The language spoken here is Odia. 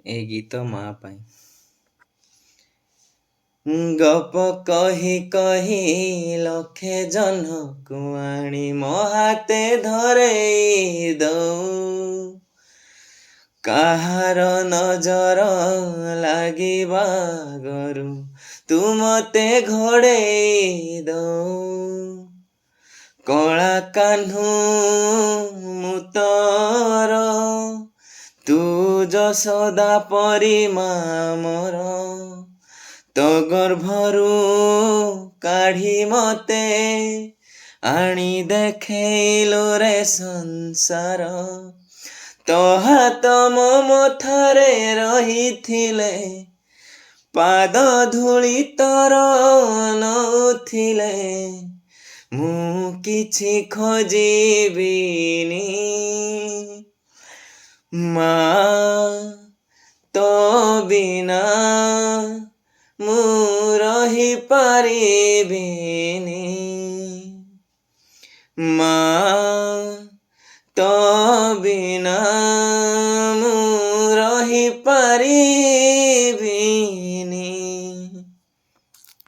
এই ଗୀତ ମା ପାଇଁ। ଗପ କହି କହି ଲକ୍ଷେ ଜହ୍ନକୁ ଆଣି ମୋ ହାତେ ଧରେଇ ଦଉ। କାହାର ନଜର ଲାଗିବା ଆଗରୁ ତୁ ମତେ ଘୋଡ଼େଇ ଦଉ। କଳା କାହ୍ନୁ ମୁଁ ତୋର, ତୁ ଯଶୋଦା ପରି ମା ମୋର। ତୋ ଗର୍ଭରୁ କାଢ଼ି ମତେ ଆଣି ଦେଖେଇଲୁ ରେ ସଂସାର। ତୋ ହାତ ମୋ ମଥାରେ ରହିଥିଲେ, ପାଦ ଧୂଳି ତୋର ନଉଥିଲେ, ମୁଁ କିଛି ଖୋଜିବିନି। ମା ତୋ ବିନା ମୁଁ ରହିପାରିବିନି। ମା ତୋ ବିନା ମୁଁ ରହିପାରିବିନି।